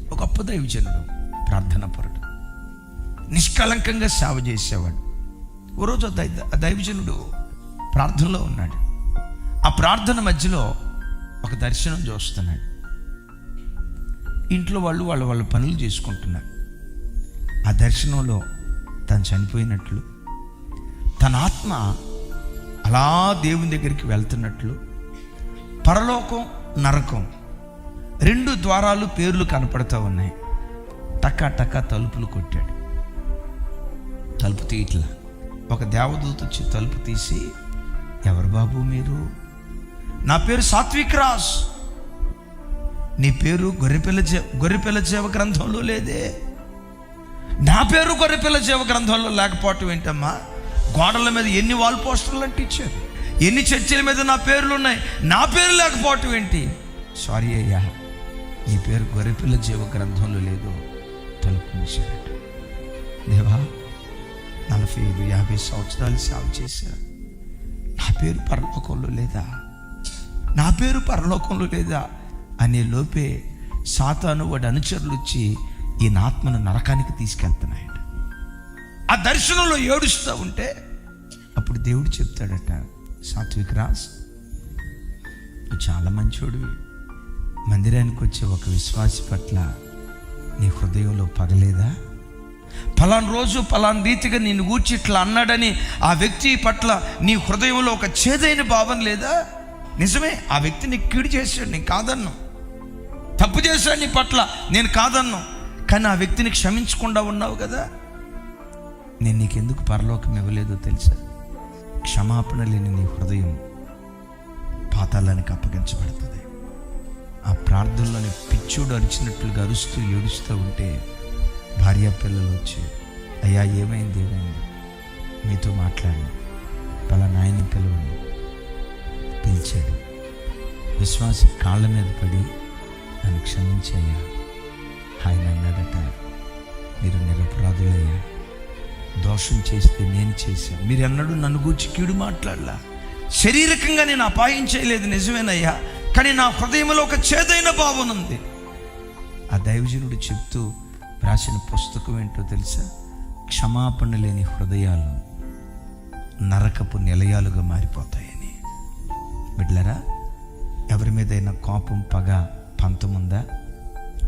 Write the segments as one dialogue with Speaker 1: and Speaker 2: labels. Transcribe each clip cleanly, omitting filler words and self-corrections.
Speaker 1: ఒక గొప్ప దైవజనుడు, ప్రార్థనాపరుడు, నిష్కలంకంగా సేవ చేసేవాడు. ఓ రోజు ఆ దైవజనుడు ప్రార్థనలో ఉన్నాడు. ఆ ప్రార్థన మధ్యలో ఒక దర్శనం చూస్తున్నాడు. ఇంట్లో వాళ్ళు వాళ్ళ పనులు చేసుకుంటున్నారు. ఆ దర్శనంలో తను చనిపోయినట్లు, తన ఆత్మ అలా దేవుని దగ్గరికి వెళ్తున్నట్లు, పరలోకం నరకం రెండు ద్వారాలు పేర్లు కనపడుతూ ఉన్నాయి. టకా టకా తలుపులు కొట్టాడు. తలుపు తీయట్లా. ఒక దేవదూత వచ్చి తలుపు తీసి, ఎవరు బాబు మీరు? నా పేరు సాత్విక్ రాజ్. నీ పేరు గొర్రెపిల్ల జీవ గ్రంథంలో లేదే. నా పేరు గొర్రెపిల్ల జీవ గ్రంథంలో లేకపోవటం ఏంటమ్మా? గోడల మీద ఎన్ని వాల్ పోస్టర్లు అంటించారు, ఎన్ని చర్చిల మీద నా పేర్లు ఉన్నాయి, నా పేరు లేకపోవటం ఏంటి? సారీ అయ్యా, నీ పేరు గొర్రెపిల్ల జీవ గ్రంథంలో లేదు. తలుపు మూసాడట. దేవా, 45-50 సంవత్సరాలు సేవ చేశారు, నా పేరు పరలోకంలో లేదా, నా పేరు పరలోకంలో లేదా అనే లోపే సాతాను వాడి అనుచరులు వచ్చి ఈయన ఆత్మను నరకానికి తీసుకెళ్తున్నాయట. ఆ దర్శనంలో ఏడుస్తూ ఉంటే అప్పుడు దేవుడు చెప్తాడట, సాత్విక్ రాజ్, నువ్వు చాలా మంచోడివి. మందిరానికి వచ్చే ఒక విశ్వాసి పట్ల నీ హృదయంలో పగలేదా? ఫలానా రోజు ఫలానా రీతిగా నిన్ను గూర్చి ఇట్లా అన్నాడని ఆ వ్యక్తి పట్ల నీ హృదయంలో ఒక చేదైన భావం లేదా? నిజమే, ఆ వ్యక్తి నీకు కీడు చేశాడు, నేను కాదన్నా. తప్పు చేశాడు నీ పట్ల, నేను కాదన్నా. కానీ ఆ వ్యక్తిని క్షమించకుండా ఉన్నావు కదా. నేను నీకెందుకు పరలోకం ఇవ్వలేదో తెలుసా? క్షమాపణ లేని నీ హృదయం పాతాళానికి అప్పగించబడుతుంది. ఆ ప్రార్థనలోని పిచ్చోడు అరిచినట్లుగా అరుస్తూ ఏడుస్తూ ఉంటే భార్య పిల్లలు వచ్చి, అయ్యా ఏమైంది, మీతో మాట్లాడి పలానా ఆయన్ని పిలవండి. పిలిచాడు. విశ్వాసి కాళ్ళ మీద పడి, నన్ను క్షమించయ్యా. ఆయన అన్నాడట, మీరు నిరపరాధులయ్యా, దోషం చేస్తే నేను చేశాను. మీరు అన్నాడు నన్ను గూర్చి కీడు మాట్లాడలా. శారీరకంగా నేను అపాయం చేయలేదు, నిజమేనయ్యా, కానీ నా హృదయంలో ఒక చేదైన భావన ఉంది. ఆ దైవజనుడు చెప్తూ రాసిన పుస్తకం ఏంటో తెలుసా? క్షమాపణ లేని హృదయాలు నరకపు నిలయాలుగా మారిపోతాయని. బిడ్డలారా, ఎవరి మీదైనా కోపం, పగ, పంతముందా?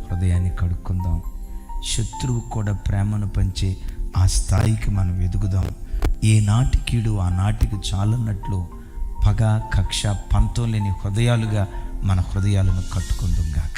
Speaker 1: హృదయాన్ని కడుక్కుందాం. శత్రువు కూడా ప్రేమను పంచే ఆ స్థాయికి మనం ఎదుగుదాం. ఏ నాటి కీడు ఆ నాటికి చాలన్నట్లు పగ, కక్ష, పంతం లేని హృదయాలుగా మన హృదయాలను కట్టుకుందాం గాక.